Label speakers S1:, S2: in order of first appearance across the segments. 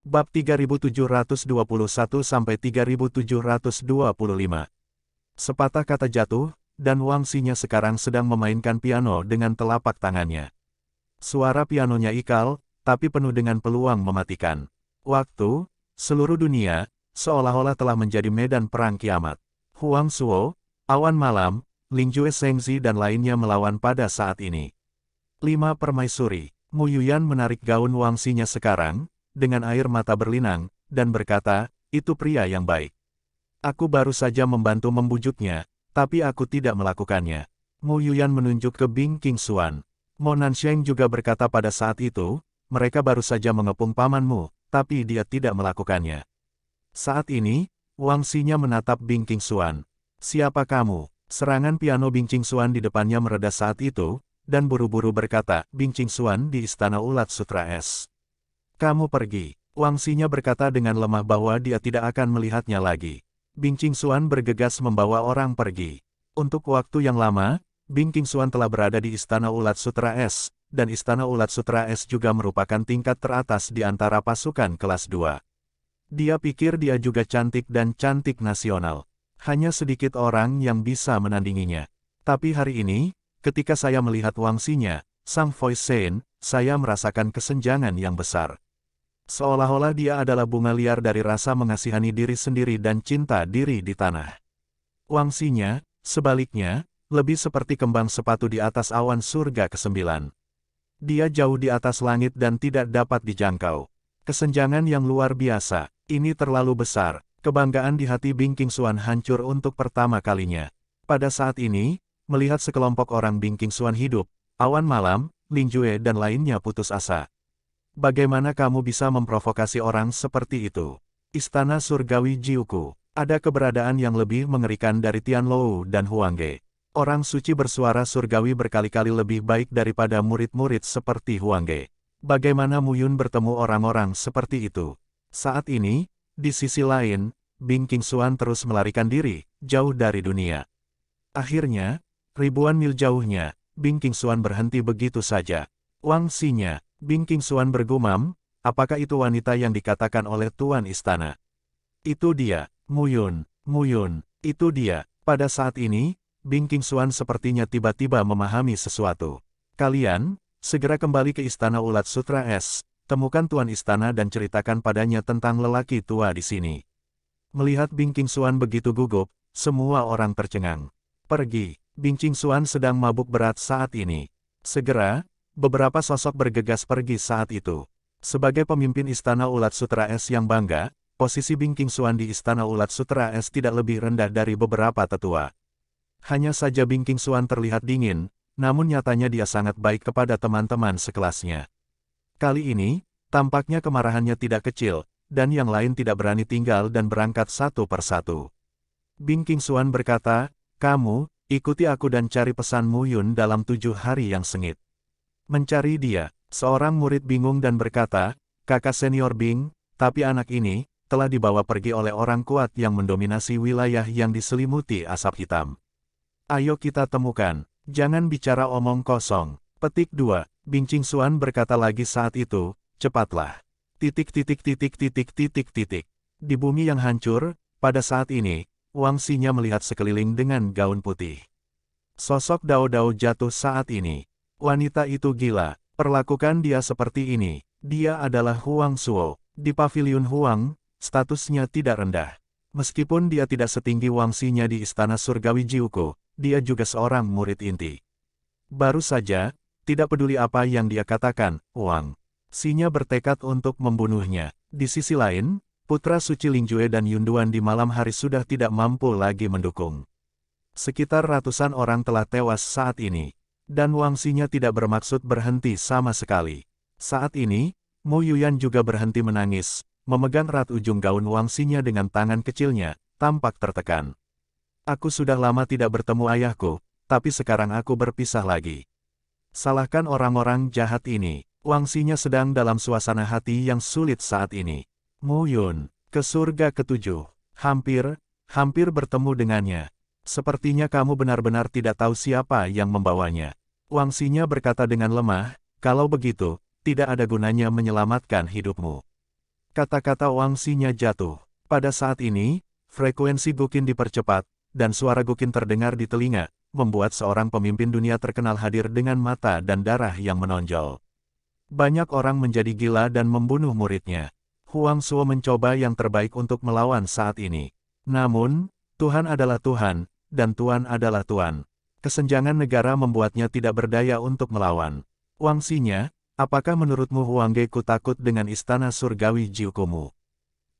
S1: Bab 3721-3725. Sepatah kata jatuh, dan Wang Xinya sekarang sedang memainkan piano dengan telapak tangannya. Suara pianonya ikal, tapi penuh dengan peluang mematikan. Waktu, seluruh dunia, seolah-olah telah menjadi medan perang kiamat. Huang Suo, Awan Malam, Lingjue Shengzi dan lainnya melawan pada saat ini. 5 permaisuri. Mu Yuyan menarik gaun Wang Xinya sekarang, dengan air mata berlinang, dan berkata, itu pria yang baik. Aku baru saja membantu membujuknya, tapi aku tidak melakukannya. Mu Yuyan menunjuk ke Bing Qingxuan. Mo Nansheng juga berkata pada saat itu, mereka baru saja mengepung pamanmu, tapi dia tidak melakukannya. Saat ini, Wang Xinya menatap Bing Qingxuan. Siapa kamu? Serangan piano Bing Qingxuan di depannya mereda saat itu, dan buru-buru berkata, Bing Qingxuan di Istana Ulat Sutra Es. Kamu pergi. Wang Xinya berkata dengan lemah bahwa dia tidak akan melihatnya lagi. Bing Qingxuan bergegas membawa orang pergi. Untuk waktu yang lama, Bing Qingxuan telah berada di Istana Ulat Sutra Es, dan Istana Ulat Sutra Es juga merupakan tingkat teratas di antara pasukan kelas 2. Dia pikir dia juga cantik dan cantik nasional. Hanya sedikit orang yang bisa menandinginya. Tapi hari ini, ketika saya melihat Wang Xinya, Sang Voice Saint, saya merasakan kesenjangan yang besar. Seolah-olah dia adalah bunga liar dari rasa mengasihani diri sendiri dan cinta diri di tanah. Wang Xinya, sebaliknya, lebih seperti kembang sepatu di atas awan surga ke-9. Dia jauh di atas langit dan tidak dapat dijangkau. Kesenjangan yang luar biasa, ini terlalu besar. Kebanggaan di hati Bing Qingxuan hancur untuk pertama kalinya. Pada saat ini, melihat sekelompok orang Bing Qingxuan hidup, Awan Malam, Lingjue dan lainnya putus asa. Bagaimana kamu bisa memprovokasi orang seperti itu? Istana Surgawi Jiuku. Ada keberadaan yang lebih mengerikan dari Tianlou dan Huangge. Orang suci bersuara surgawi berkali-kali lebih baik daripada murid-murid seperti Huangge. Bagaimana Mu Yun bertemu orang-orang seperti itu? Saat ini, di sisi lain, Bing Qingxuan terus melarikan diri, jauh dari dunia. Akhirnya, ribuan mil jauhnya, Bing Qingxuan berhenti begitu saja. Wang Xinya, Bing Qingxuan bergumam, apakah itu wanita yang dikatakan oleh Tuan Istana? Itu dia, Mu Yun, itu dia. Pada saat ini, Bing Qingxuan sepertinya tiba-tiba memahami sesuatu. Kalian, segera kembali ke Istana Ulat Sutra Es. Temukan Tuan Istana dan ceritakan padanya tentang lelaki tua di sini. Melihat Bing Qingxuan begitu gugup, semua orang tercengang. Pergi, Bing Qingxuan sedang mabuk berat saat ini. Segera, beberapa sosok bergegas pergi saat itu. Sebagai pemimpin Istana Ulat Sutra Es yang bangga, posisi Bing Qingxuan di Istana Ulat Sutra Es tidak lebih rendah dari beberapa tetua. Hanya saja Bing Qingxuan terlihat dingin, namun nyatanya dia sangat baik kepada teman-teman sekelasnya. Kali ini, tampaknya kemarahannya tidak kecil, dan yang lain tidak berani tinggal dan berangkat satu persatu. Bing Qingxuan berkata, kamu, ikuti aku dan cari pesan Mu Yun dalam 7 hari yang sengit. Mencari dia, seorang murid bingung dan berkata, kakak senior Bing, tapi anak ini, telah dibawa pergi oleh orang kuat yang mendominasi wilayah yang diselimuti asap hitam. Ayo kita temukan, jangan bicara omong kosong. Petik 2. Bing Qingxuan berkata lagi saat itu, cepatlah. Di bumi yang hancur, pada saat ini, Wang Xinya melihat sekeliling dengan gaun putih. Sosok Dao Dao jatuh saat ini. Wanita itu gila, perlakukan dia seperti ini. Dia adalah Huang Suo. Di paviliun Huang, statusnya tidak rendah. Meskipun dia tidak setinggi Wang Xinya di Istana Surgawi Jiuku, dia juga seorang murid inti. Baru saja, tidak peduli apa yang dia katakan, Wang Xinya bertekad untuk membunuhnya. Di sisi lain, putra suci Lingjue dan Yunduan di malam hari sudah tidak mampu lagi mendukung. Sekitar ratusan orang telah tewas saat ini. Dan Wang Xinya tidak bermaksud berhenti sama sekali. Saat ini, Mu Yuyan juga berhenti menangis, memegang erat ujung gaun Wang Xinya dengan tangan kecilnya, tampak tertekan. Aku sudah lama tidak bertemu ayahku, tapi sekarang aku berpisah lagi. Salahkan orang-orang jahat ini. Wang Xinya sedang dalam suasana hati yang sulit saat ini. Mu Yun, ke surga ke-7. Hampir bertemu dengannya. Sepertinya kamu benar-benar tidak tahu siapa yang membawanya. Wang Xinya berkata dengan lemah, kalau begitu, tidak ada gunanya menyelamatkan hidupmu. Kata-kata Wang Xinya jatuh. Pada saat ini, frekuensi Guqin dipercepat, dan suara Guqin terdengar di telinga, membuat seorang pemimpin dunia terkenal hadir dengan mata dan darah yang menonjol. Banyak orang menjadi gila dan membunuh muridnya. Huang Suo mencoba yang terbaik untuk melawan saat ini. Namun, Tuhan adalah Tuhan, dan Tuan adalah Tuan. Kesenjangan negara membuatnya tidak berdaya untuk melawan. Wang Xinya, apakah menurutmu Huang Geku takut dengan istana surgawi Jiukumu?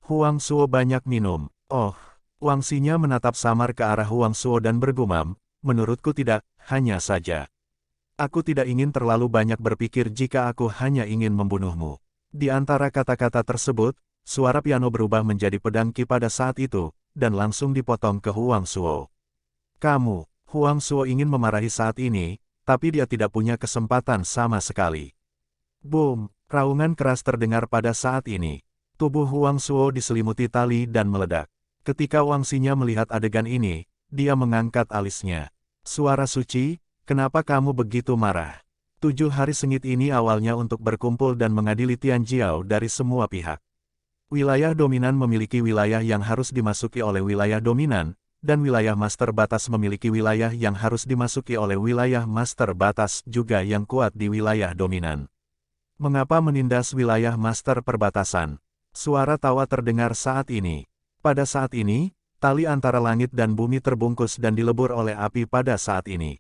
S1: Huang Suo banyak minum. Oh, Wang Xinya menatap samar ke arah Huang Suo dan bergumam, menurutku tidak, hanya saja. Aku tidak ingin terlalu banyak berpikir jika aku hanya ingin membunuhmu. Di antara kata-kata tersebut, suara piano berubah menjadi pedang Qi pada saat itu, dan langsung dipotong ke Huang Suo. Kamu, Huang Suo ingin memarahi saat ini, tapi dia tidak punya kesempatan sama sekali. Boom, raungan keras terdengar pada saat ini. Tubuh Huang Suo diselimuti tali dan meledak. Ketika Wang Xinya melihat adegan ini, dia mengangkat alisnya. Suara suci, kenapa kamu begitu marah? 7 hari sengit ini awalnya untuk berkumpul dan mengadili Tian Jiao dari semua pihak. Wilayah dominan memiliki wilayah yang harus dimasuki oleh wilayah dominan, dan wilayah master batas memiliki wilayah yang harus dimasuki oleh wilayah master batas juga yang kuat di wilayah dominan. Mengapa menindas wilayah master perbatasan? Suara tawa terdengar saat ini. Pada saat ini, tali antara langit dan bumi terbungkus dan dilebur oleh api pada saat ini.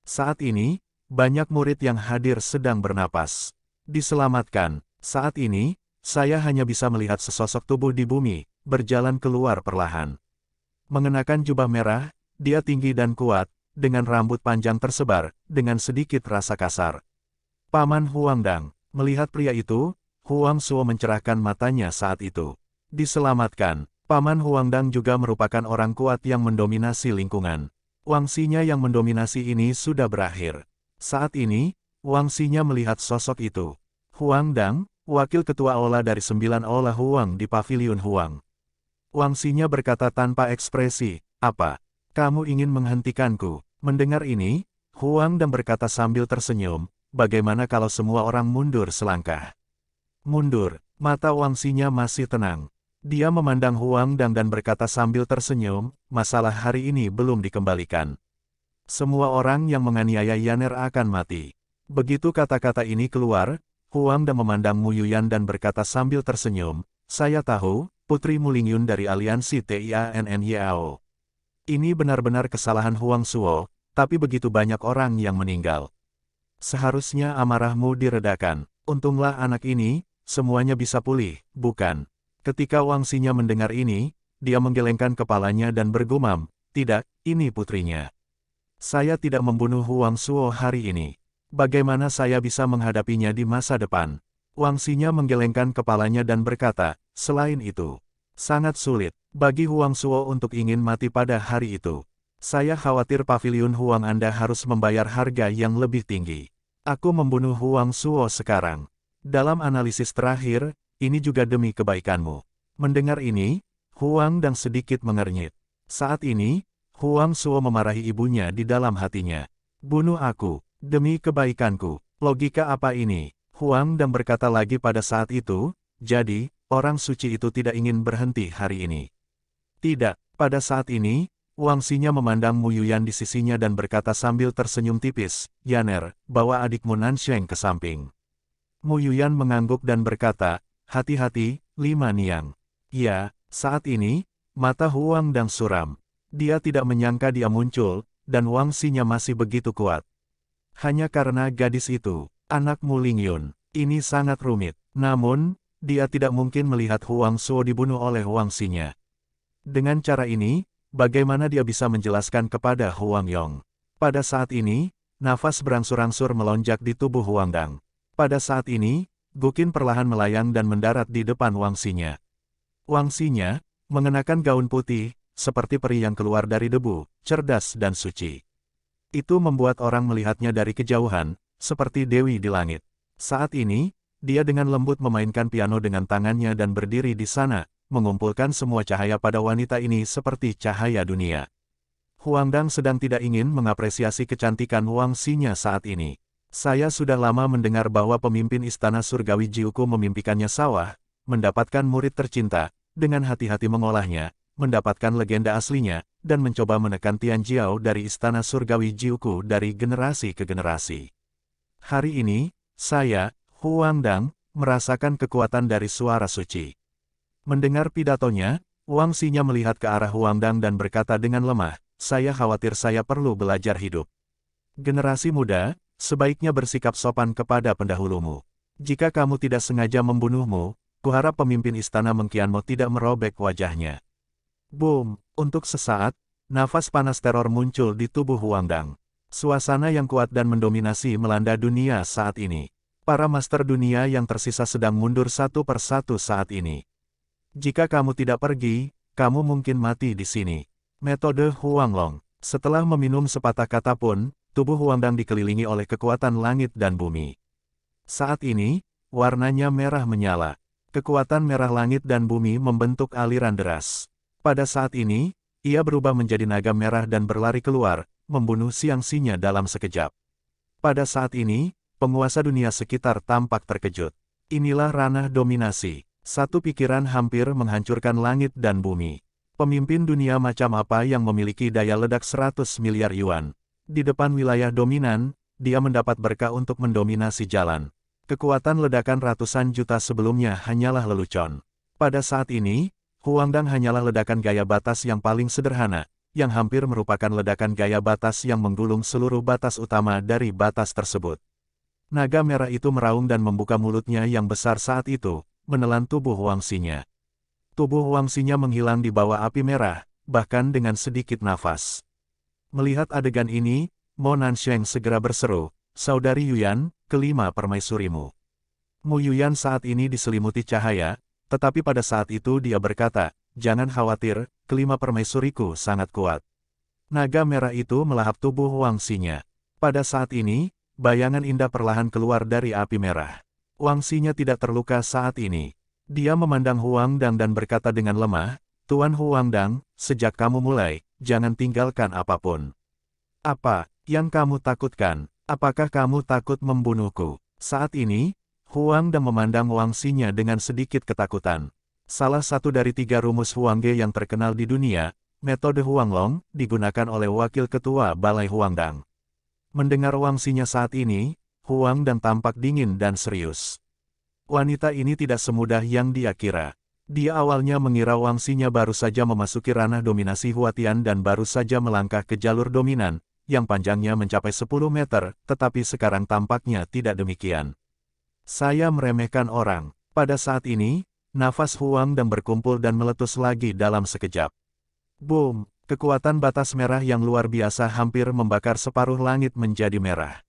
S1: Saat ini, banyak murid yang hadir sedang bernapas. Diselamatkan. Saat ini, saya hanya bisa melihat sesosok tubuh di bumi, berjalan keluar perlahan. Mengenakan jubah merah, dia tinggi dan kuat, dengan rambut panjang tersebar, dengan sedikit rasa kasar. Paman Huangdang, melihat pria itu, Huang Suo mencerahkan matanya saat itu. Diselamatkan. Paman Huangdang juga merupakan orang kuat yang mendominasi lingkungan. Wang Xinya yang mendominasi ini sudah berakhir. Saat ini, Wang Xinya melihat sosok itu. Huangdang, wakil ketua Aula dari 9 Aula Huang di Paviliun Huang. Wang Xinya berkata tanpa ekspresi, apa? Kamu ingin menghentikanku? Mendengar ini, Huangdang berkata sambil tersenyum, bagaimana kalau semua orang mundur selangkah? Mundur. Mata Wang Xinya masih tenang. Dia memandang Huangdang dan berkata sambil tersenyum, masalah hari ini belum dikembalikan. Semua orang yang menganiaya Yaner akan mati. Begitu kata-kata ini keluar, Huangdang memandang Mu Yuyan dan berkata sambil tersenyum, saya tahu, Putri Mulingyun dari aliansi Tianyao. Ini benar-benar kesalahan Huang Suo, tapi begitu banyak orang yang meninggal. Seharusnya amarahmu diredakan. Untunglah anak ini, semuanya bisa pulih, bukan? Ketika Wang Xinya mendengar ini, dia menggelengkan kepalanya dan bergumam, tidak, ini putrinya. Saya tidak membunuh Huang Suo hari ini. Bagaimana saya bisa menghadapinya di masa depan? Wang Xinya menggelengkan kepalanya dan berkata, selain itu, sangat sulit bagi Huang Suo untuk ingin mati pada hari itu. Saya khawatir Paviliun Huang Anda harus membayar harga yang lebih tinggi. Aku membunuh Huang Suo sekarang. Dalam analisis terakhir, ini juga demi kebaikanmu. Mendengar ini, Huangdang sedikit mengernyit. Saat ini, Huang Suo memarahi ibunya di dalam hatinya. Bunuh aku, demi kebaikanku. Logika apa ini? Huangdang berkata lagi pada saat itu, jadi, orang suci itu tidak ingin berhenti hari ini. Tidak, pada saat ini, Wang Xinya memandang Mu Yuyan di sisinya dan berkata sambil tersenyum tipis, Yaner, bawa adikmu Nansheng ke samping. Mu Yuyan mengangguk dan berkata, hati-hati, Lima Niang. Ya, saat ini, mata Huangdang suram. Dia tidak menyangka dia muncul, dan Wang Xinya masih begitu kuat. Hanya karena gadis itu, anak Mu Lingyun, ini sangat rumit. Namun, dia tidak mungkin melihat Huang Suo dibunuh oleh Wang Xinya. Dengan cara ini, bagaimana dia bisa menjelaskan kepada Huang Yong? Pada saat ini, nafas berangsur-angsur melonjak di tubuh Huangdang. Pada saat ini, Guqin perlahan melayang dan mendarat di depan Wang Xinya. Wang Xinya, mengenakan gaun putih, seperti peri yang keluar dari debu, cerdas dan suci. Itu membuat orang melihatnya dari kejauhan, seperti dewi di langit. Saat ini, dia dengan lembut memainkan piano dengan tangannya dan berdiri di sana, mengumpulkan semua cahaya pada wanita ini seperti cahaya dunia. Huangdang sedang tidak ingin mengapresiasi kecantikan Wang Xinya saat ini. Saya sudah lama mendengar bahwa pemimpin istana surgawi Jiuku memimpikannya sawah, mendapatkan murid tercinta, dengan hati-hati mengolahnya, mendapatkan legenda aslinya, dan mencoba menekan Tian Jiao dari Istana Surgawi Jiuku dari generasi ke generasi. Hari ini, saya, Huang Dang, merasakan kekuatan dari suara suci. Mendengar pidatonya, Wang Xinya melihat ke arah Huang Dang dan berkata dengan lemah, saya khawatir saya perlu belajar hidup. Generasi muda, sebaiknya bersikap sopan kepada pendahulumu. Jika kamu tidak sengaja membunuhmu, kuharap pemimpin istana Mengqianmo tidak merobek wajahnya. Boom! Untuk sesaat, nafas panas teror muncul di tubuh Huang Dang. Suasana yang kuat dan mendominasi melanda dunia saat ini. Para master dunia yang tersisa sedang mundur satu persatu saat ini. Jika kamu tidak pergi, kamu mungkin mati di sini. Metode Huanglong. Setelah meminum sepatah kata pun, tubuh Huang Dang dikelilingi oleh kekuatan langit dan bumi. Saat ini, warnanya merah menyala. Kekuatan merah langit dan bumi membentuk aliran deras. Pada saat ini, ia berubah menjadi naga merah dan berlari keluar, membunuh Xiangxinya dalam sekejap. Pada saat ini, penguasa dunia sekitar tampak terkejut. Inilah ranah dominasi. Satu pikiran hampir menghancurkan langit dan bumi. Pemimpin dunia macam apa yang memiliki daya ledak 100 miliar yuan? Di depan wilayah dominan, dia mendapat berkah untuk mendominasi jalan. Kekuatan ledakan ratusan juta sebelumnya hanyalah lelucon. Pada saat ini, Huang Dang hanyalah ledakan gaya batas yang paling sederhana, yang hampir merupakan ledakan gaya batas yang menggulung seluruh batas utama dari batas tersebut. Naga merah itu meraung dan membuka mulutnya yang besar saat itu, menelan tubuh Wang Xinya. Tubuh Wang Xinya menghilang di bawah api merah, bahkan dengan sedikit nafas. Melihat adegan ini, Mo Nansheng segera berseru, Saudari Yuyan, kelima permaisurimu. Mu Yuyan saat ini diselimuti cahaya, tetapi pada saat itu dia berkata, jangan khawatir, kelima permaisuriku sangat kuat. Naga merah itu melahap tubuh Wang Xinya. Pada saat ini, bayangan indah perlahan keluar dari api merah. Wang Xinya tidak terluka saat ini. Dia memandang Huang Dang dan berkata dengan lemah, Tuan Huang Dang, sejak kamu mulai, jangan tinggalkan apapun. Apa yang kamu takutkan? Apakah kamu takut membunuhku? Saat ini, Huang Dang memandang Wang Xinya dengan sedikit ketakutan. Salah satu dari 3 rumus Huangge yang terkenal di dunia, metode Huanglong, digunakan oleh wakil ketua Balai Huang Dang. Mendengar Wang Xinya saat ini, Huang Dang tampak dingin dan serius. Wanita ini tidak semudah yang dia kira. Dia awalnya mengira Wang Xinya baru saja memasuki ranah dominasi Huatian dan baru saja melangkah ke jalur dominan, yang panjangnya mencapai 10 meter, tetapi sekarang tampaknya tidak demikian. Saya meremehkan orang. Pada saat ini, nafas Huang Dang berkumpul dan meletus lagi dalam sekejap. Boom! Kekuatan batas merah yang luar biasa hampir membakar separuh langit menjadi merah.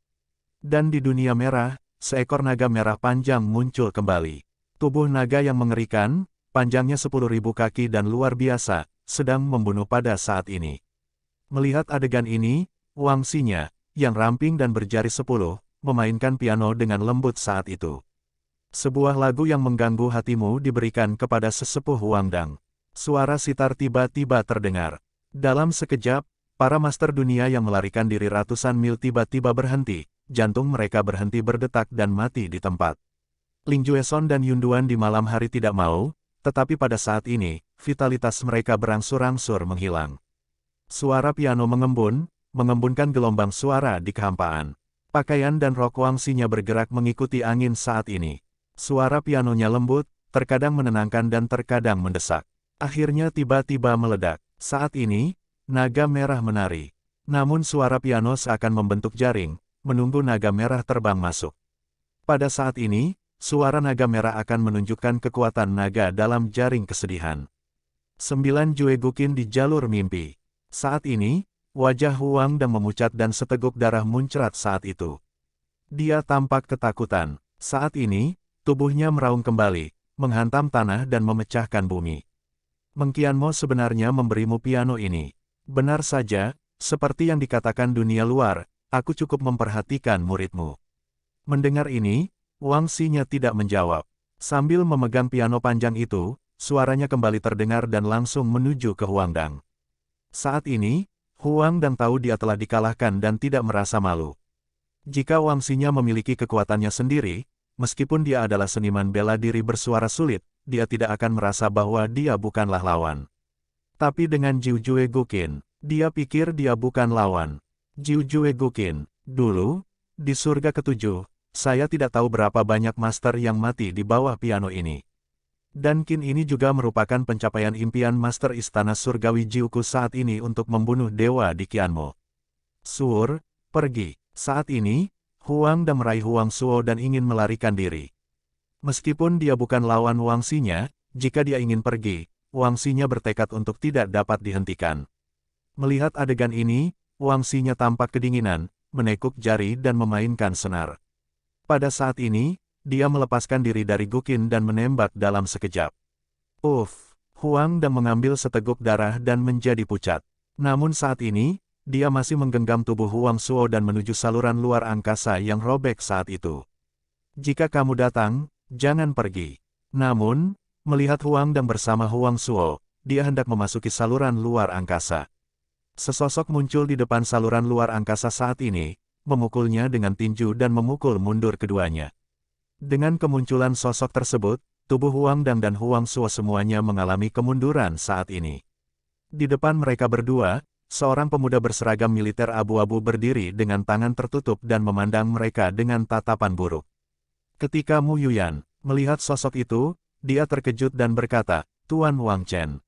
S1: Dan di dunia merah, seekor naga merah panjang muncul kembali. Tubuh naga yang mengerikan, panjangnya 10.000 kaki dan luar biasa, sedang membunuh pada saat ini. Melihat adegan ini, Wang Xinya, yang ramping dan berjari 10, memainkan piano dengan lembut saat itu. Sebuah lagu yang mengganggu hatimu diberikan kepada sesepuh Huang Dang. Suara sitar tiba-tiba terdengar. Dalam sekejap, para master dunia yang melarikan diri ratusan mil tiba-tiba berhenti. Jantung mereka berhenti berdetak dan mati di tempat. Ling Jueson dan Yun Duan di malam hari tidak mau, tetapi pada saat ini, vitalitas mereka berangsur-angsur menghilang. Suara piano mengembunkan gelombang suara di kehampaan. Pakaian dan rok Wang Xinya bergerak mengikuti angin saat ini. Suara pianonya lembut, terkadang menenangkan dan terkadang mendesak. Akhirnya tiba-tiba meledak. Saat ini, naga merah menari. Namun suara piano seakan membentuk jaring, menunggu naga merah terbang masuk. Pada saat ini, suara naga merah akan menunjukkan kekuatan naga dalam jaring kesedihan. 9 Jue Guqin di jalur mimpi. Saat ini, wajah Huang Dang memucat dan seteguk darah muncrat saat itu. Dia tampak ketakutan. Saat ini, tubuhnya meraung kembali, menghantam tanah dan memecahkan bumi. Mengqianmo sebenarnya memberimu piano ini. Benar saja, seperti yang dikatakan dunia luar, aku cukup memperhatikan muridmu. Mendengar ini, Wang Xinya tidak menjawab. Sambil memegang piano panjang itu, suaranya kembali terdengar dan langsung menuju ke Huang Dang. Saat ini, Huang Dang tahu dia telah dikalahkan dan tidak merasa malu. Jika Wang Xinya memiliki kekuatannya sendiri, meskipun dia adalah seniman bela diri bersuara sulit, dia tidak akan merasa bahwa dia bukanlah lawan. Tapi dengan Jiu Jue Guqin, dia pikir dia bukan lawan. Jiu Jue Guqin, dulu, di surga ketujuh, saya tidak tahu berapa banyak master yang mati di bawah piano ini. Dan Qin ini juga merupakan pencapaian impian master istana surgawi Jiuku saat ini untuk membunuh dewa di Qianmo. Sur, pergi. Saat ini, Huang Dan meraih Huang Suo dan ingin melarikan diri. Meskipun dia bukan lawan Wang Xinya, jika dia ingin pergi, Wang Xinya bertekad untuk tidak dapat dihentikan. Melihat adegan ini, Wang Xinya tampak kedinginan, menekuk jari dan memainkan senar. Pada saat ini, dia melepaskan diri dari Guqin dan menembak dalam sekejap. Huang Dan mengambil seteguk darah dan menjadi pucat. Namun saat ini, dia masih menggenggam tubuh Huang Suo dan menuju saluran luar angkasa yang robek saat itu. Jika kamu datang, jangan pergi. Namun, melihat Huang Dan bersama Huang Suo, dia hendak memasuki saluran luar angkasa. Sesosok muncul di depan saluran luar angkasa saat ini, memukulnya dengan tinju dan memukul mundur keduanya. Dengan kemunculan sosok tersebut, tubuh Huang Dan Huang Suo semuanya mengalami kemunduran saat ini. Di depan mereka berdua, seorang pemuda berseragam militer abu-abu berdiri dengan tangan tertutup dan memandang mereka dengan tatapan buruk. Ketika Mu Yuyan melihat sosok itu, dia terkejut dan berkata, "Tuan Wang Chen."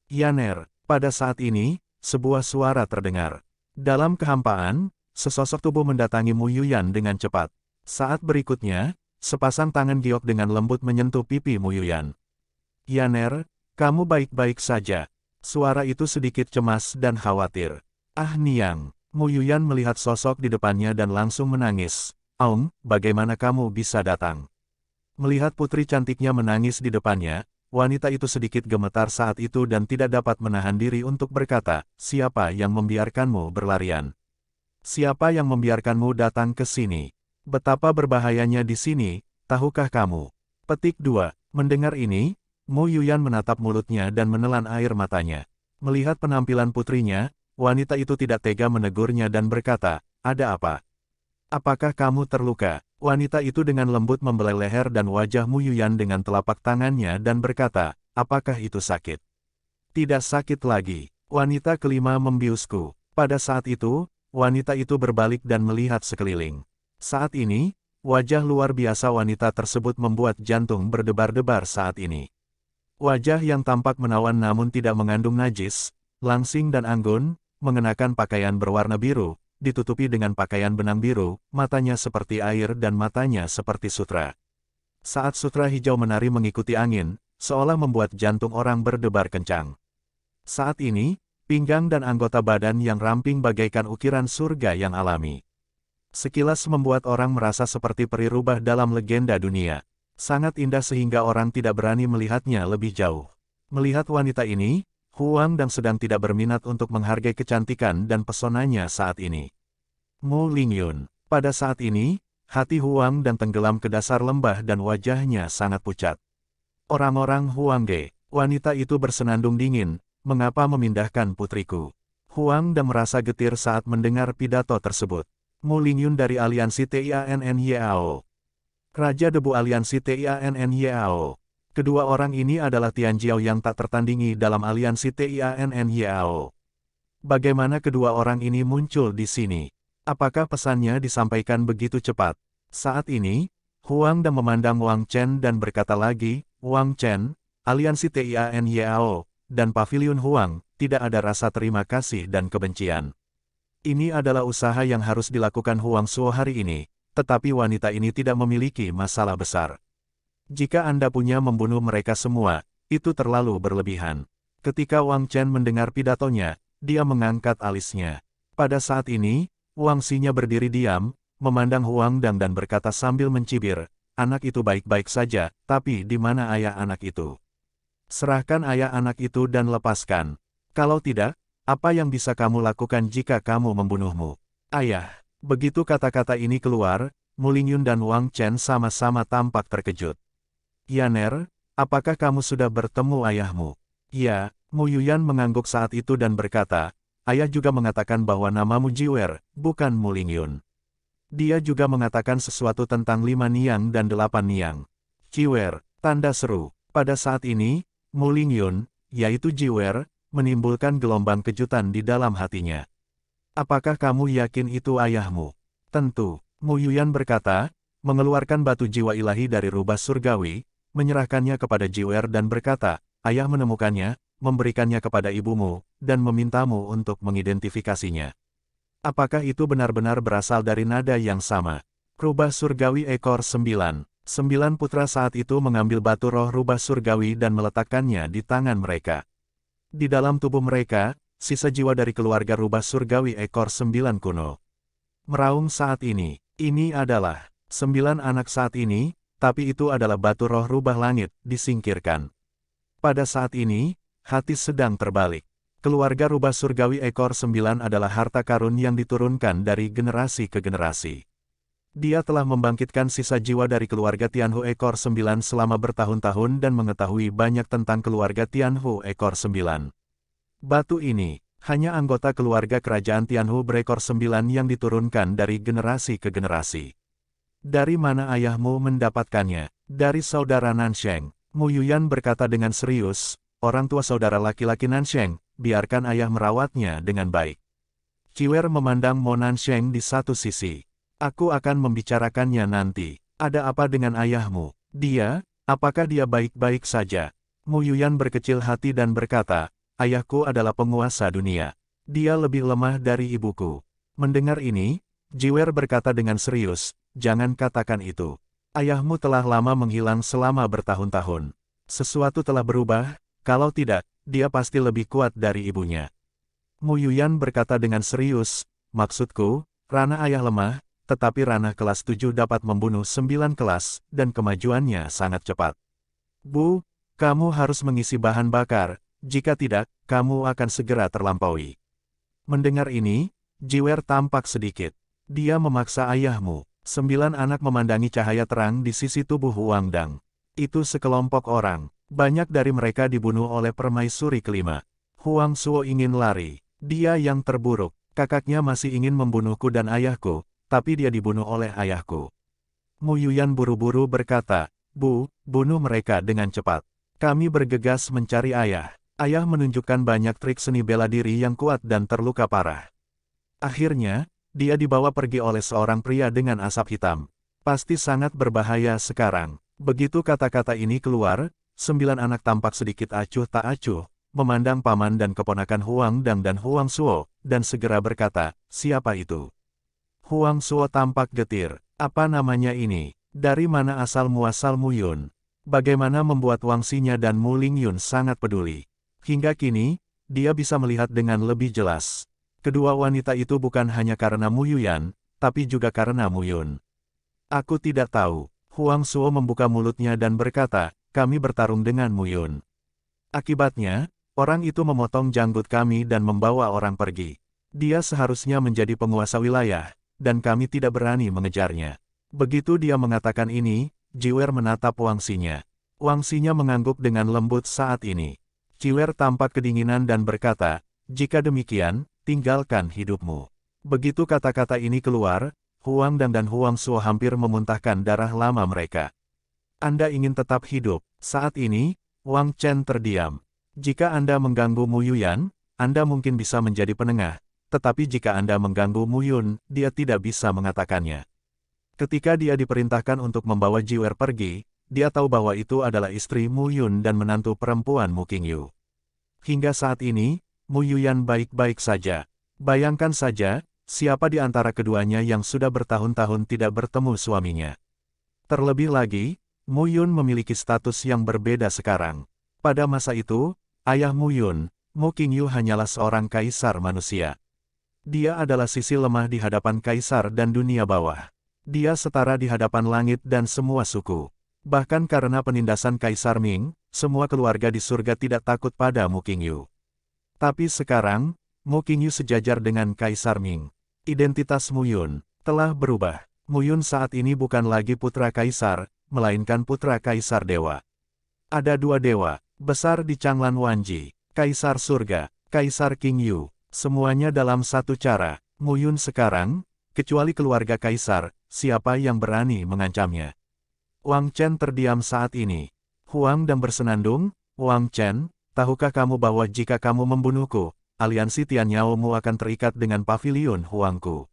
S1: "Yaner." Pada saat ini, sebuah suara terdengar. Dalam kehampaan, sesosok tubuh mendatangi Mu Yuyan dengan cepat. Saat berikutnya, sepasang tangan giok dengan lembut menyentuh pipi Mu Yuyan. "Yaner, kamu baik-baik saja." Suara itu sedikit cemas dan khawatir. "Ah Niang." Mu Yuyan melihat sosok di depannya dan langsung menangis. "Aung, bagaimana kamu bisa datang?" Melihat putri cantiknya menangis di depannya, wanita itu sedikit gemetar saat itu dan tidak dapat menahan diri untuk berkata, "Siapa yang membiarkanmu berlarian? Siapa yang membiarkanmu datang ke sini? Betapa berbahayanya di sini, tahukah kamu?" Petik 2. Mendengar ini, Mu Yuyan menatap mulutnya dan menelan air matanya. Melihat penampilan putrinya, wanita itu tidak tega menegurnya dan berkata, "Ada apa? Apakah kamu terluka?" Wanita itu dengan lembut membelai leher dan wajah Mu Yuyan dengan telapak tangannya dan berkata, "Apakah itu sakit?" "Tidak sakit lagi." Wanita kelima membiusku. Pada saat itu, wanita itu berbalik dan melihat sekeliling. Saat ini, wajah luar biasa wanita tersebut membuat jantung berdebar-debar saat ini. Wajah yang tampak menawan namun tidak mengandung najis, langsing dan anggun, mengenakan pakaian berwarna biru, ditutupi dengan pakaian benang biru, matanya seperti air dan matanya seperti sutra. Saat sutra hijau menari mengikuti angin, seolah membuat jantung orang berdebar kencang. Saat ini, pinggang dan anggota badan yang ramping bagaikan ukiran surga yang alami. Sekilas membuat orang merasa seperti peri rubah dalam legenda dunia. Sangat indah sehingga orang tidak berani melihatnya lebih jauh. Melihat wanita ini, Huang Dan sedang tidak berminat untuk menghargai kecantikan dan pesonanya saat ini. Mu Lingyun. Pada saat ini, hati Huang Dan tenggelam ke dasar lembah dan wajahnya sangat pucat. "Orang-orang Huang Ge." Wanita itu bersenandung dingin, "Mengapa memindahkan putriku?" Huang Dan merasa getir saat mendengar pidato tersebut. Mu Lingyun dari aliansi Tianyao. Raja Debu aliansi Tianyao. Kedua orang ini adalah Tian Jiao yang tak tertandingi dalam aliansi Tianyao. Bagaimana kedua orang ini muncul di sini? Apakah pesannya disampaikan begitu cepat? Saat ini, Huang Dan memandang Wang Chen dan berkata lagi, "Wang Chen, aliansi Tianyao, dan Paviliun Huang, tidak ada rasa terima kasih dan kebencian. Ini adalah usaha yang harus dilakukan Huang Suo hari ini, tetapi wanita ini tidak memiliki masalah besar. Jika Anda punya membunuh mereka semua, itu terlalu berlebihan." Ketika Wang Chen mendengar pidatonya, dia mengangkat alisnya. Pada saat ini, Wang Xinya berdiri diam, memandang Huang Dan berkata sambil mencibir, "Anak itu baik-baik saja, tapi di mana ayah anak itu? Serahkan ayah anak itu dan lepaskan. Kalau tidak, apa yang bisa kamu lakukan jika kamu membunuhmu?" "Ayah." Begitu kata-kata ini keluar, Mu Lingyun dan Wang Chen sama-sama tampak terkejut. "Yaner, apakah kamu sudah bertemu ayahmu?" "Ya." Mu Yuyan mengangguk saat itu dan berkata, "Ayah juga mengatakan bahwa namamu Jiwer, bukan Mu Lingyun. Dia juga mengatakan sesuatu tentang 5 Niang dan 8 Niang." "Jiwer," tanda seru. Pada saat ini, Mu Lingyun, yaitu Jiwer, menimbulkan gelombang kejutan di dalam hatinya. Apakah kamu yakin itu ayahmu? Tentu, Mu Yuyan berkata, mengeluarkan batu jiwa ilahi dari rubah surgawi, menyerahkannya kepada Jiwer dan berkata, ayah menemukannya, memberikannya kepada ibumu, dan memintamu untuk mengidentifikasinya. Apakah itu benar-benar berasal dari nada yang sama? Rubah surgawi ekor 9. 9 putra saat itu mengambil batu roh rubah surgawi dan meletakkannya di tangan mereka. Di dalam tubuh mereka, sisa jiwa dari keluarga rubah surgawi ekor 9 kuno meraung saat ini. Ini adalah 9 anak saat ini, tapi itu adalah batu roh rubah langit, disingkirkan. Pada saat ini, hati sedang terbalik. Keluarga rubah surgawi ekor 9 adalah harta karun yang diturunkan dari generasi ke generasi. Dia telah membangkitkan sisa jiwa dari keluarga Tianhu ekor 9 selama bertahun-tahun dan mengetahui banyak tentang keluarga Tianhu ekor 9. Batu ini, hanya anggota keluarga kerajaan Tianhu berekor 9 yang diturunkan dari generasi ke generasi. Dari mana ayahmu mendapatkannya? Dari saudara Nansheng. Mu Yuyan berkata dengan serius, orang tua saudara laki-laki Nansheng, biarkan ayah merawatnya dengan baik. Jiwer memandang Mo Nansheng di satu sisi. Aku akan membicarakannya nanti. Ada apa dengan ayahmu? Dia, apakah dia baik-baik saja? Mu Yuyan berkecil hati dan berkata, ayahku adalah penguasa dunia. Dia lebih lemah dari ibuku. Mendengar ini, Jiwer berkata dengan serius, jangan katakan itu. Ayahmu telah lama menghilang selama bertahun-tahun. Sesuatu telah berubah, kalau tidak, dia pasti lebih kuat dari ibunya. Mu Yuyan berkata dengan serius, maksudku, ranah ayah lemah, tetapi ranah kelas 7 dapat membunuh 9 kelas, dan kemajuannya sangat cepat. Bu, kamu harus mengisi bahan bakar, jika tidak, kamu akan segera terlampaui. Mendengar ini, Jiwer tampak sedikit. Dia memaksa ayahmu. 9 anak memandangi cahaya terang di sisi tubuh Huang Dang. Itu sekelompok orang. Banyak dari mereka dibunuh oleh permaisuri kelima. Huang Suo ingin lari. Dia yang terburuk. Kakaknya masih ingin membunuhku dan ayahku, tapi dia dibunuh oleh ayahku. Mu Yuyan buru-buru berkata, Bu, bunuh mereka dengan cepat. Kami bergegas mencari ayah. Ayah menunjukkan banyak trik seni bela diri yang kuat dan terluka parah. Akhirnya, dia dibawa pergi oleh seorang pria dengan asap hitam. Pasti sangat berbahaya sekarang. Begitu kata-kata ini keluar, 9 anak tampak sedikit acuh tak acuh, memandang paman dan keponakan Huang Dang dan Huang Suo, dan segera berkata, siapa itu? Huang Suo tampak getir. Apa namanya ini? Dari mana asal muasal Mu Yun? Bagaimana membuat wangsinya dan Mu Lingyun sangat peduli? Hingga kini, dia bisa melihat dengan lebih jelas. Kedua wanita itu bukan hanya karena Mu Yuyan, tapi juga karena Mu Yun. Aku tidak tahu. Huang Suo membuka mulutnya dan berkata, kami bertarung dengan Mu Yun. Akibatnya, orang itu memotong janggut kami dan membawa orang pergi. Dia seharusnya menjadi penguasa wilayah, dan kami tidak berani mengejarnya. Begitu dia mengatakan ini, Jiwer menatap wangsinya. Wangsinya mengangguk dengan lembut saat ini. Jiwer tampak kedinginan dan berkata, jika demikian, tinggalkan hidupmu. Begitu kata-kata ini keluar, Huang Dang dan Huang Suo hampir memuntahkan darah lama mereka. Anda ingin tetap hidup. Saat ini, Wang Chen terdiam. Jika Anda mengganggu Mu Yuyan, Anda mungkin bisa menjadi penengah. Tetapi jika Anda mengganggu Mu Yun, dia tidak bisa mengatakannya. Ketika dia diperintahkan untuk membawa Jiwer pergi, dia tahu bahwa itu adalah istri Mu Yun dan menantu perempuan Mu Qingyu. Hingga saat ini, Mu Yuyan baik-baik saja. Bayangkan saja, siapa di antara keduanya yang sudah bertahun-tahun tidak bertemu suaminya. Terlebih lagi, Mu Yun memiliki status yang berbeda sekarang. Pada masa itu, ayah Mu Yun, Mu Qingyu hanyalah seorang kaisar manusia. Dia adalah sisi lemah di hadapan kaisar dan dunia bawah. Dia setara di hadapan langit dan semua suku. Bahkan karena penindasan Kaisar Ming, semua keluarga di surga tidak takut pada Mu Qingyu. Tapi sekarang, Mu Qingyu sejajar dengan Kaisar Ming. Identitas Mu Yun telah berubah. Mu Yun saat ini bukan lagi putra kaisar, melainkan putra kaisar dewa. Ada dua dewa besar di Changlan Wanji, Kaisar Surga, Kaisar Qingyu. Semuanya dalam satu cara. Mu Yun sekarang, kecuali keluarga kaisar, siapa yang berani mengancamnya? Wang Chen terdiam saat ini. Huang Dang bersenandung, Wang Chen, tahukah kamu bahwa jika kamu membunuhku, aliansi Tianyaomu akan terikat dengan paviliun Huangku.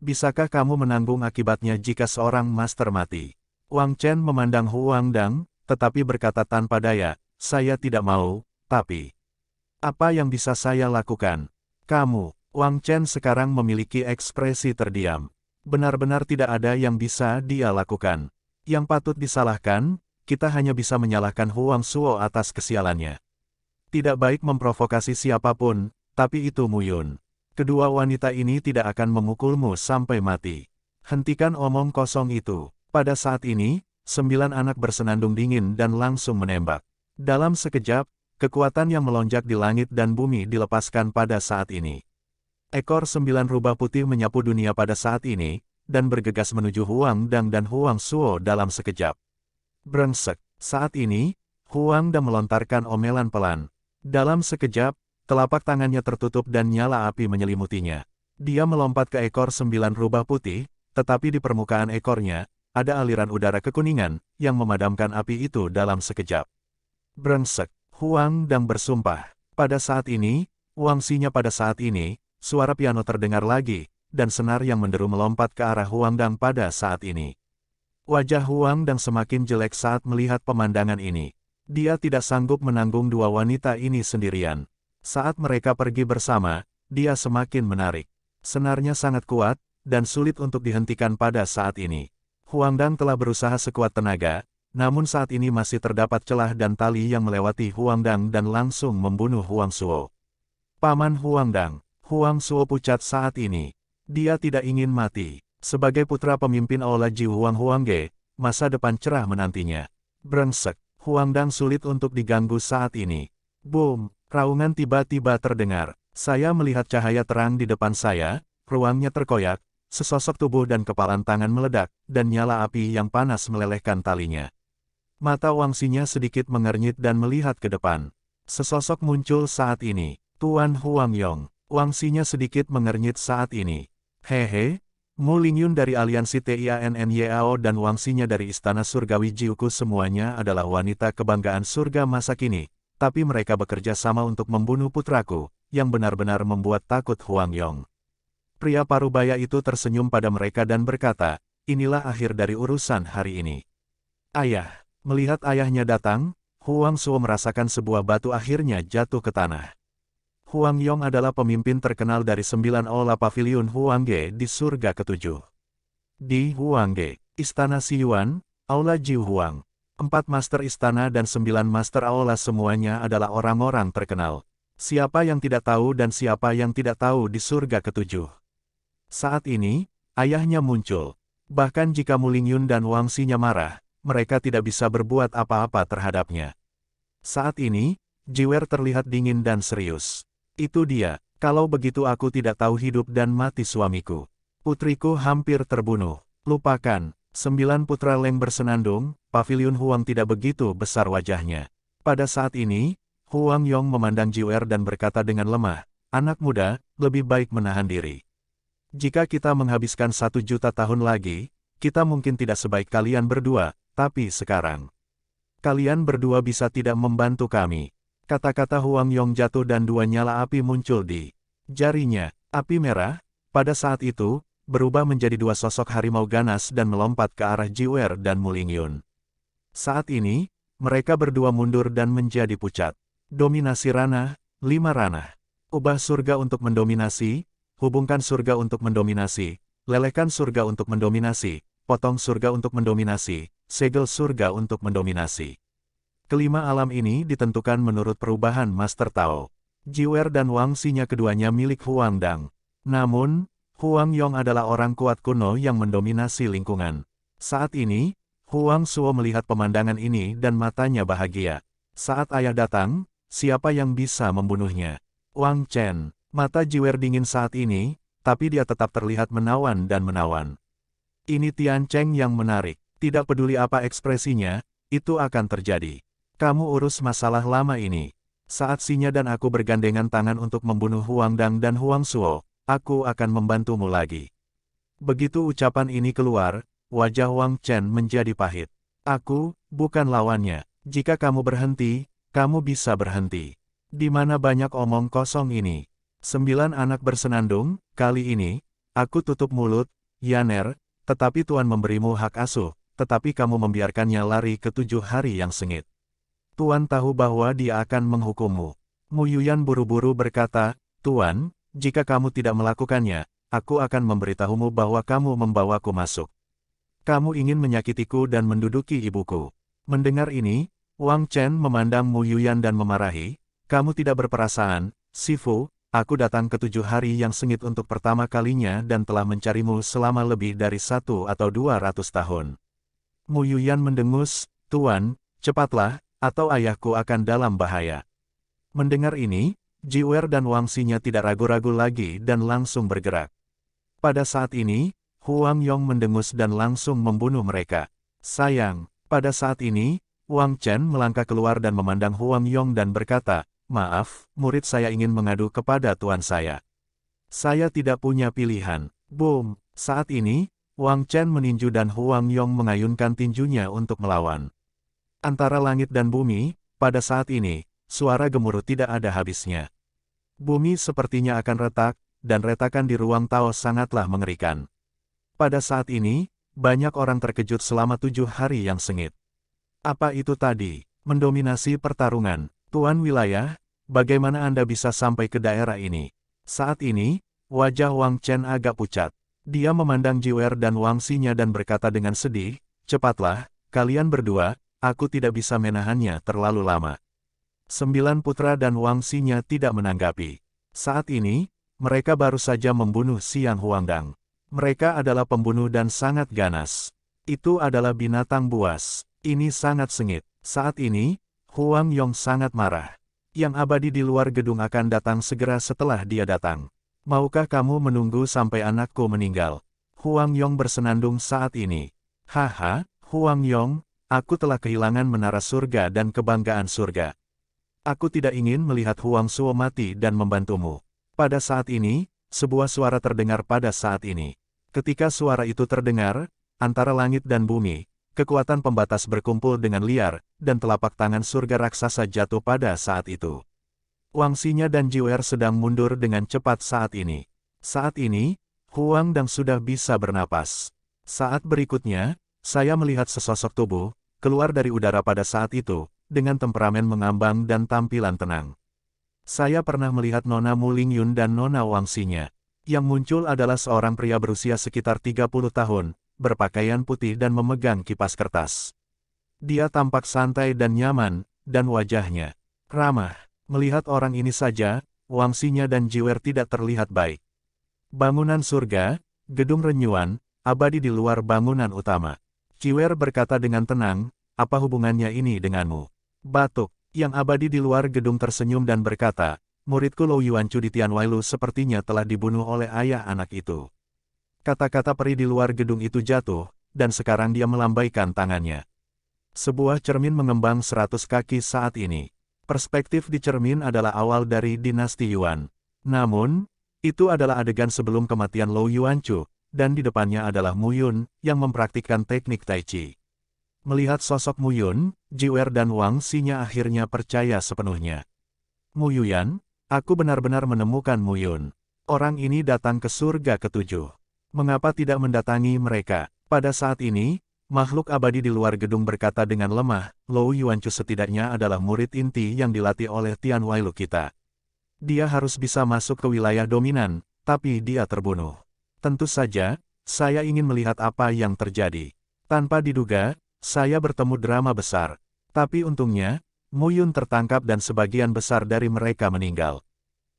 S1: Bisakah kamu menanggung akibatnya jika seorang master mati? Wang Chen memandang Huang Dang, tetapi berkata tanpa daya, saya tidak mau, tapi... Apa yang bisa saya lakukan? Kamu, Wang Chen sekarang memiliki ekspresi terdiam. Benar-benar tidak ada yang bisa dia lakukan. Yang patut disalahkan, kita hanya bisa menyalahkan Huang Suo atas kesialannya. Tidak baik memprovokasi siapapun, tapi itu Muyun. Kedua wanita ini tidak akan memukulmu sampai mati. Hentikan omong kosong itu. Pada saat ini, 9 anak bersenandung dingin dan langsung menembak. Dalam sekejap, kekuatan yang melonjak di langit dan bumi dilepaskan pada saat ini. Ekor 9 rubah putih menyapu dunia pada saat ini, dan bergegas menuju Huang Dang dan Huang Suo dalam sekejap. Brengsek, saat ini, Huang Dang melontarkan omelan pelan. Dalam sekejap, telapak tangannya tertutup dan nyala api menyelimutinya. Dia melompat ke ekor 9 rubah putih, tetapi di permukaan ekornya, ada aliran udara kekuningan, yang memadamkan api itu dalam sekejap. Brengsek, Huang Dang bersumpah. Pada saat ini, Wangsinya pada saat ini, suara piano terdengar lagi, dan senar yang menderu melompat ke arah Huang Dang pada saat ini. Wajah Huang Dang semakin jelek saat melihat pemandangan ini. Dia tidak sanggup menanggung dua wanita ini sendirian. Saat mereka pergi bersama, dia semakin menarik. Senarnya sangat kuat, dan sulit untuk dihentikan pada saat ini. Huang Dang telah berusaha sekuat tenaga, namun saat ini masih terdapat celah dan tali yang melewati Huang Dang dan langsung membunuh Huang Suo. Paman Huang Dang, Huang Suo pucat saat ini. Dia tidak ingin mati. Sebagai putra pemimpin Aula Ji Huangge, masa depan cerah menantinya. Brengsek, Huang Dang sulit untuk diganggu saat ini. Boom, raungan tiba-tiba terdengar. Saya melihat cahaya terang di depan saya, ruangnya terkoyak, sesosok tubuh dan kepalan tangan meledak, dan nyala api yang panas melelehkan talinya. Mata Wangsinya sedikit mengernyit dan melihat ke depan. Sesosok muncul saat ini. Tuan Huang Yong. Wangsinya sedikit mengernyit saat ini. Hehe, Mu Lingyun dari aliansi Tianyao dan Wangsinya dari Istana Surgawi Jiuku semuanya adalah wanita kebanggaan surga masa kini, tapi mereka bekerja sama untuk membunuh putraku, yang benar-benar membuat takut Huang Yong. Pria parubaya itu tersenyum pada mereka dan berkata, inilah akhir dari urusan hari ini. Ayah, melihat ayahnya datang, Huang Suo merasakan sebuah batu akhirnya jatuh ke tanah. Huang Yong adalah pemimpin terkenal dari 9 aula paviliun Huangge di surga ketujuh. Di Huangge, Istana Xiyuan, Aula Ji Huang, 4 master istana dan 9 master aula semuanya adalah orang-orang terkenal. Siapa yang tidak tahu dan siapa yang tidak tahu di surga ketujuh. Saat ini, ayahnya muncul. Bahkan jika Mu Lingyun dan Wangsinya marah, mereka tidak bisa berbuat apa-apa terhadapnya. Saat ini, Jiwer terlihat dingin dan serius. Itu dia, kalau begitu aku tidak tahu hidup dan mati suamiku. Putriku hampir terbunuh. Lupakan, 9 putra Leng bersenandung, paviliun Huang tidak begitu besar wajahnya. Pada saat ini, Huang Yong memandang Jiwer dan berkata dengan lemah, anak muda, lebih baik menahan diri. Jika kita menghabiskan 1 juta tahun lagi, kita mungkin tidak sebaik kalian berdua, tapi sekarang. Kalian berdua bisa tidak membantu kami. Kata-kata Huang Yong jatuh dan 2 nyala api muncul di jarinya. Api merah, pada saat itu, berubah menjadi 2 sosok harimau ganas dan melompat ke arah Jiwer dan Mu Lingyun. Saat ini, mereka berdua mundur dan menjadi pucat. Dominasi ranah, 5 ranah. Ubah surga untuk mendominasi, hubungkan surga untuk mendominasi, lelehkan surga untuk mendominasi, potong surga untuk mendominasi, segel surga untuk mendominasi. Kelima alam ini ditentukan menurut perubahan Master Tao. Jiwer dan Wangsinya keduanya milik Huang Dang. Namun, Huang Yong adalah orang kuat kuno yang mendominasi lingkungan. Saat ini, Huang Suo melihat pemandangan ini dan matanya bahagia. Saat ayah datang, siapa yang bisa membunuhnya? Wang Chen. Mata Jiwer dingin saat ini, tapi dia tetap terlihat menawan dan menawan. Ini Tian Cheng yang menarik. Tidak peduli apa ekspresinya, itu akan terjadi. Kamu urus masalah lama ini. Saat Sinya dan aku bergandengan tangan untuk membunuh Huang Dang dan Huang Suo, aku akan membantumu lagi. Begitu ucapan ini keluar, wajah Wang Chen menjadi pahit. Aku, bukan lawannya. Jika kamu berhenti, kamu bisa berhenti. Di mana banyak omong kosong ini? 9 anak bersenandung, kali ini, aku tutup mulut, Yaner, tetapi Tuan memberimu hak asuh, tetapi kamu membiarkannya lari ke 7 hari yang sengit. Tuan tahu bahwa dia akan menghukummu. Mu Yuyan buru-buru berkata, Tuan, jika kamu tidak melakukannya, aku akan memberitahumu bahwa kamu membawaku masuk. Kamu ingin menyakitiku dan menduduki ibuku. Mendengar ini, Wang Chen memandang Mu Yuyan dan memarahi, kamu tidak berperasaan, Sifu, aku datang ke 7 hari yang sengit untuk pertama kalinya dan telah mencarimu selama lebih dari 1 atau 200 tahun. Mu Yuyan mendengus, Tuan, cepatlah, atau ayahku akan dalam bahaya. Mendengar ini, Jiwer dan Wang Xinya tidak ragu-ragu lagi dan langsung bergerak. Pada saat ini, Huang Yong mendengus dan langsung membunuh mereka. Sayang, pada saat ini, Wang Chen melangkah keluar dan memandang Huang Yong dan berkata, maaf, murid saya ingin mengadu kepada tuan saya. Saya tidak punya pilihan. Boom! Saat ini, Wang Chen meninju dan Huang Yong mengayunkan tinjunya untuk melawan. Antara langit dan bumi, pada saat ini, suara gemuruh tidak ada habisnya. Bumi sepertinya akan retak, dan retakan di ruang Tao sangatlah mengerikan. Pada saat ini, banyak orang terkejut selama 7 hari yang sengit. Apa itu tadi? Mendominasi pertarungan. Tuan wilayah, bagaimana Anda bisa sampai ke daerah ini? Saat ini, wajah Wang Chen agak pucat. Dia memandang Jiwer dan Wang Xinya dan berkata dengan sedih, cepatlah, kalian berdua, aku tidak bisa menahannya terlalu lama. 9 putra dan Wang Xinya tidak menanggapi. Saat ini, mereka baru saja membunuh Xiang Huangdang. Mereka adalah pembunuh dan sangat ganas. Itu adalah binatang buas. Ini sangat sengit. Saat ini, Huang Yong sangat marah. Yang abadi di luar gedung akan datang segera setelah dia datang. Maukah kamu menunggu sampai anakku meninggal? Huang Yong bersenandung saat ini. Haha, Huang Yong, aku telah kehilangan menara surga dan kebanggaan surga. Aku tidak ingin melihat Huang Suo mati dan membantumu. Pada saat ini, sebuah suara terdengar pada saat ini. Ketika suara itu terdengar, antara langit dan bumi, kekuatan pembatas berkumpul dengan liar, dan telapak tangan surga raksasa jatuh pada saat itu. Wang Xinya dan Jiwer sedang mundur dengan cepat saat ini. Saat ini, Huang Dang sudah bisa bernapas. Saat berikutnya, saya melihat sesosok tubuh, keluar dari udara pada saat itu, dengan temperamen mengambang dan tampilan tenang. Saya pernah melihat Nona Mu Lingyun dan Nona Wang Xinya. Yang muncul adalah seorang pria berusia sekitar 30 tahun, berpakaian putih dan memegang kipas kertas. Dia tampak santai dan nyaman, dan wajahnya ramah. Melihat orang ini saja, Wang Xinya dan Jiwer tidak terlihat baik. Bangunan surga, gedung renyuan, abadi di luar bangunan utama. Jiwer berkata dengan tenang, apa hubungannya ini denganmu? Batuk, yang abadi di luar gedung tersenyum dan berkata, muridku Lou Yuanchu di Tianwailu sepertinya telah dibunuh oleh ayah anak itu. Kata-kata peri di luar gedung itu jatuh, dan sekarang dia melambaikan tangannya. Sebuah cermin mengembang 100 kaki saat ini. Perspektif di cermin adalah awal dari dinasti Yuan. Namun, itu adalah adegan sebelum kematian Lou Yuanchu, dan di depannya adalah Mu Yun, yang mempraktikkan teknik Tai Chi. Melihat sosok Mu Yun, Jiwer dan Wang Xinya akhirnya percaya sepenuhnya. Mu Yuyan, aku benar-benar menemukan Mu Yun. Orang ini datang ke surga ke-7. Mengapa tidak mendatangi mereka? Pada saat ini, makhluk abadi di luar gedung berkata dengan lemah, Lou Yuanchu setidaknya adalah murid inti yang dilatih oleh Tianwailu kita. Dia harus bisa masuk ke wilayah dominan, tapi dia terbunuh. Tentu saja, saya ingin melihat apa yang terjadi. Tanpa diduga, saya bertemu drama besar. Tapi untungnya, Mu Yun tertangkap dan sebagian besar dari mereka meninggal.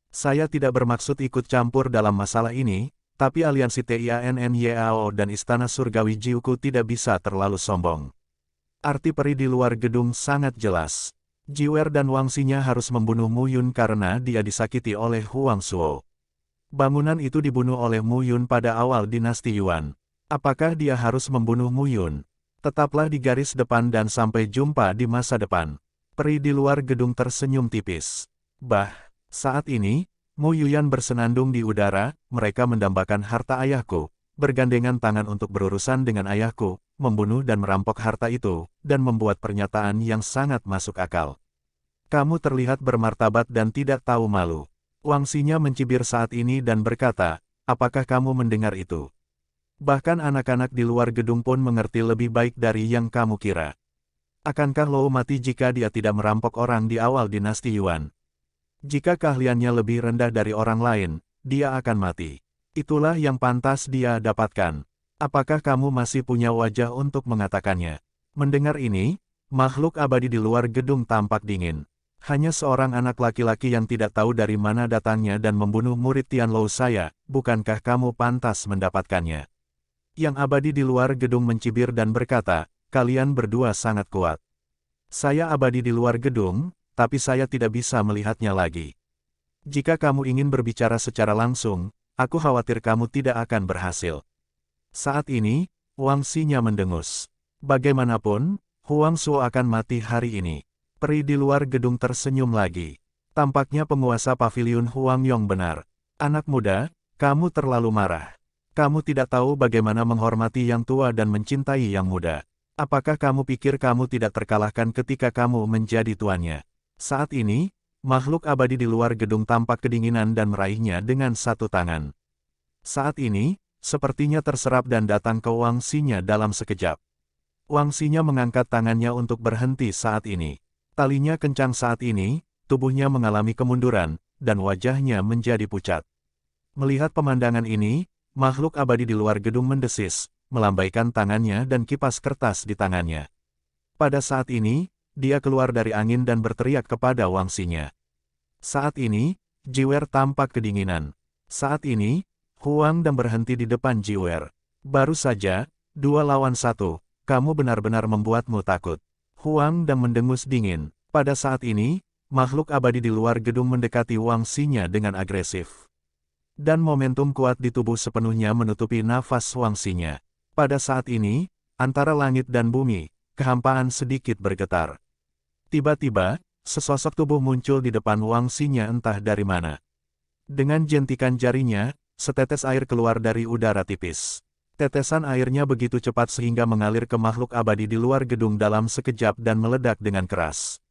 S1: Saya tidak bermaksud ikut campur dalam masalah ini, tapi aliansi TIANNYAO dan Istana Surgawi Jiuku tidak bisa terlalu sombong. Arti peri di luar gedung sangat jelas. Jiwer dan Wang Xinya harus membunuh Mu Yun karena dia disakiti oleh Huang Suo. Bangunan itu dibunuh oleh Mu Yun pada awal dinasti Yuan. Apakah dia harus membunuh Mu Yun? Tetaplah di garis depan dan sampai jumpa di masa depan. Peri di luar gedung tersenyum tipis. Saat ini, Mu Yuyan bersenandung di udara, mereka mendambakan harta ayahku, bergandengan tangan untuk berurusan dengan ayahku, membunuh dan merampok harta itu, dan membuat pernyataan yang sangat masuk akal. Kamu terlihat bermartabat dan tidak tahu malu. Wang Xinya mencibir saat ini dan berkata, apakah kamu mendengar itu? Bahkan anak-anak di luar gedung pun mengerti lebih baik dari yang kamu kira. Akankah Lou mati jika dia tidak merampok orang di awal dinasti Yuan? Jika keahliannya lebih rendah dari orang lain, dia akan mati. Itulah yang pantas dia dapatkan. Apakah kamu masih punya wajah untuk mengatakannya? Mendengar ini, makhluk abadi di luar gedung tampak dingin. Hanya seorang anak laki-laki yang tidak tahu dari mana datangnya dan membunuh murid Tianlou saya, bukankah kamu pantas mendapatkannya? Yang abadi di luar gedung mencibir dan berkata, kalian berdua sangat kuat. Saya abadi di luar gedung, tapi saya tidak bisa melihatnya lagi. Jika kamu ingin berbicara secara langsung, aku khawatir kamu tidak akan berhasil. Saat ini, Wang Xinya mendengus. Bagaimanapun, Huang Shuo akan mati hari ini. Peri di luar gedung tersenyum lagi. Tampaknya penguasa paviliun Huang Yong benar. Anak muda, kamu terlalu marah. Kamu tidak tahu bagaimana menghormati yang tua dan mencintai yang muda. Apakah kamu pikir kamu tidak terkalahkan ketika kamu menjadi tuannya? Saat ini, makhluk abadi di luar gedung tampak kedinginan dan meraihnya dengan satu tangan. Saat ini, sepertinya terserap dan datang ke Wang Xinya dalam sekejap. Wang Xinya mengangkat tangannya untuk berhenti saat ini. Talinya kencang saat ini, tubuhnya mengalami kemunduran, dan wajahnya menjadi pucat. Melihat pemandangan ini, makhluk abadi di luar gedung mendesis, melambaikan tangannya dan kipas kertas di tangannya. Pada saat ini, dia keluar dari angin dan berteriak kepada Wang Xinya. Saat ini, Jiwer tampak kedinginan. Saat ini, Huang dan berhenti di depan Jiwer. Baru saja, 2 lawan 1, kamu benar-benar membuatmu takut. Huang dan mendengus dingin. Pada saat ini, makhluk abadi di luar gedung mendekati Wang Xinya dengan agresif. Dan momentum kuat di tubuh sepenuhnya menutupi nafas Wang Xinya. Pada saat ini, antara langit dan bumi, kehampaan sedikit bergetar. Tiba-tiba, sesosok tubuh muncul di depan Wang Xinya entah dari mana. Dengan jentikan jarinya, setetes air keluar dari udara tipis. Tetesan airnya begitu cepat sehingga mengalir ke makhluk abadi di luar gedung dalam sekejap dan meledak dengan keras.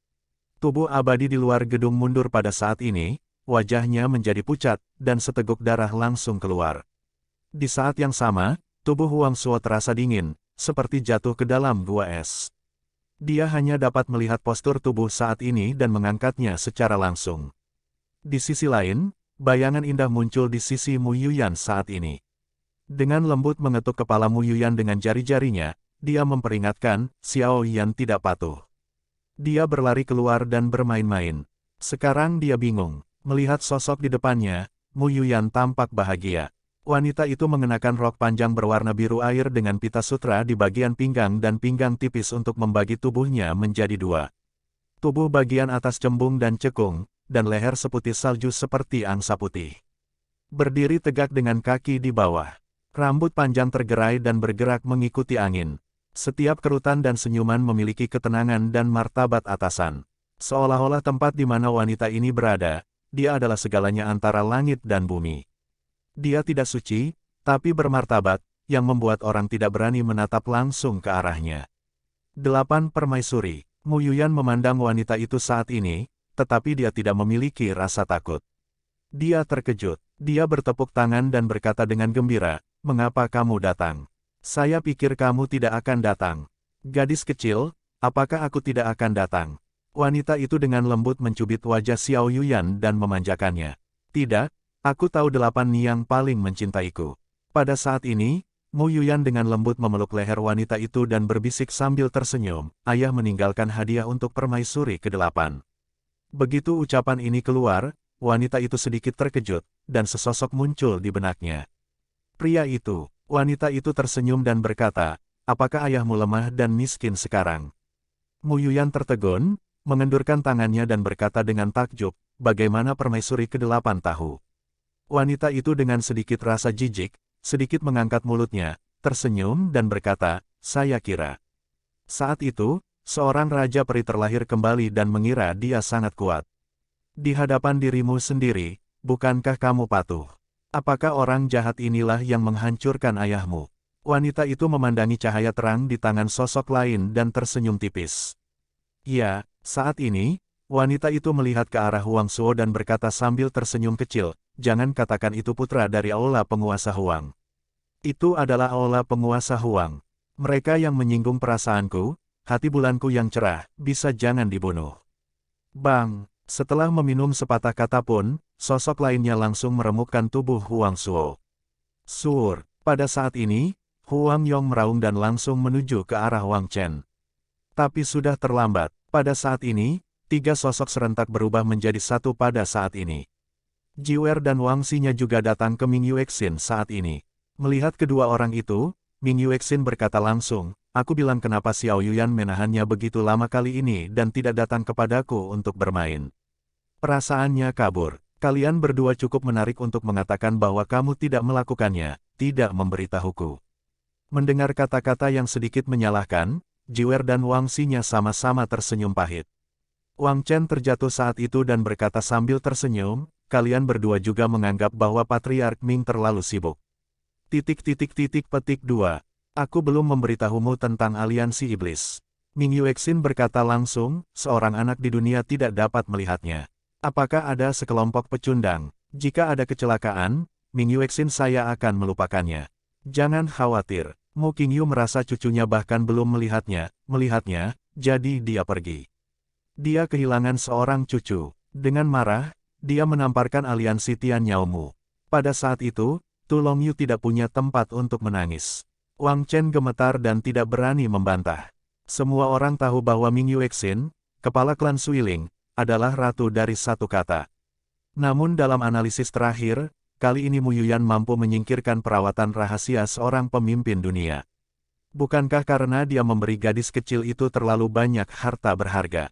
S1: Tubuh abadi di luar gedung mundur pada saat ini, wajahnya menjadi pucat, dan seteguk darah langsung keluar. Di saat yang sama, tubuh Huang Shuo terasa dingin, seperti jatuh ke dalam gua es. Dia hanya dapat melihat postur tubuh saat ini dan mengangkatnya secara langsung. Di sisi lain, bayangan indah muncul di sisi Mu Yuyan saat ini. Dengan lembut mengetuk kepala Mu Yuyan dengan jari-jarinya, dia memperingatkan, Xiao Yan tidak patuh. Dia berlari keluar dan bermain-main. Sekarang dia bingung. Melihat sosok di depannya, Mu Yuyan tampak bahagia. Wanita itu mengenakan rok panjang berwarna biru air dengan pita sutra di bagian pinggang dan pinggang tipis untuk membagi tubuhnya menjadi 2. Tubuh bagian atas cembung dan cekung, dan leher seputih salju seperti angsa putih. Berdiri tegak dengan kaki di bawah. Rambut panjang tergerai dan bergerak mengikuti angin. Setiap kerutan dan senyuman memiliki ketenangan dan martabat atasan. Seolah-olah tempat di mana wanita ini berada, dia adalah segalanya antara langit dan bumi. Dia tidak suci, tapi bermartabat, yang membuat orang tidak berani menatap langsung ke arahnya. 8 Permaisuri. Mu Yuyan memandang wanita itu saat ini, tetapi dia tidak memiliki rasa takut. Dia terkejut. Dia bertepuk tangan dan berkata dengan gembira, mengapa kamu datang? Saya pikir kamu tidak akan datang. Gadis kecil, apakah aku tidak akan datang? Wanita itu dengan lembut mencubit wajah Xiao Yuyan dan memanjakannya. Tidak, aku tahu 8 yang paling mencintaiku. Pada saat ini, Mu Yuyan dengan lembut memeluk leher wanita itu dan berbisik sambil tersenyum, ayah meninggalkan hadiah untuk permaisuri ke-8. Begitu ucapan ini keluar, wanita itu sedikit terkejut, dan sesosok muncul di benaknya. Pria itu, wanita itu tersenyum dan berkata, apakah ayahmu lemah dan miskin sekarang? Mu Yuyan tertegun, mengendurkan tangannya dan berkata dengan takjub, bagaimana permaisuri ke-8 tahu? Wanita itu dengan sedikit rasa jijik, sedikit mengangkat mulutnya, tersenyum dan berkata, saya kira. Saat itu, seorang raja peri terlahir kembali dan mengira dia sangat kuat. Di hadapan dirimu sendiri, bukankah kamu patuh? Apakah orang jahat inilah yang menghancurkan ayahmu? Wanita itu memandangi cahaya terang di tangan sosok lain dan tersenyum tipis. Ya, saat ini, wanita itu melihat ke arah Huang Suo dan berkata sambil tersenyum kecil, jangan katakan itu putra dari aula penguasa Huang. Itu adalah aula penguasa Huang. Mereka yang menyinggung perasaanku, hati bulanku yang cerah, bisa jangan dibunuh. Bang, setelah meminum sepatah kata pun, sosok lainnya langsung meremukkan tubuh Huang Suo. Sur, pada saat ini, Huang Yong meraung dan langsung menuju ke arah Wang Chen. Tapi sudah terlambat, pada saat ini, tiga sosok serentak berubah menjadi satu pada saat ini. Jiwer dan Wang Xinya juga datang ke Ming Yuexin saat ini. Melihat kedua orang itu, Ming Yuexin berkata langsung, aku bilang kenapa Xiao Yuyan menahannya begitu lama kali ini dan tidak datang kepadaku untuk bermain. Perasaannya kabur. Kalian berdua cukup menarik untuk mengatakan bahwa kamu tidak melakukannya, tidak memberitahuku. Mendengar kata-kata yang sedikit menyalahkan, Jiwer dan Wang Xinya sama-sama tersenyum pahit. Wang Chen terjatuh saat itu dan berkata sambil tersenyum, kalian berdua juga menganggap bahwa Patriark Ming terlalu sibuk. Petik 2. Aku belum memberitahumu tentang aliansi iblis. Ming Yuexin berkata langsung, seorang anak di dunia tidak dapat melihatnya. Apakah ada sekelompok pecundang? Jika ada kecelakaan, Ming Yuexin saya akan melupakannya. Jangan khawatir, Mu Qingyu merasa cucunya bahkan belum melihatnya, jadi dia pergi. Dia kehilangan seorang cucu. Dengan marah, dia menamparkan aliansi Tian Yaomu. Pada saat itu, Tu Longyu tidak punya tempat untuk menangis. Wang Chen gemetar dan tidak berani membantah. Semua orang tahu bahwa Ming Yuexin, kepala klan Suiling, adalah ratu dari satu kata. Namun dalam analisis terakhir, kali ini Mu Yuyan mampu menyingkirkan perawatan rahasia seorang pemimpin dunia. Bukankah karena dia memberi gadis kecil itu terlalu banyak harta berharga?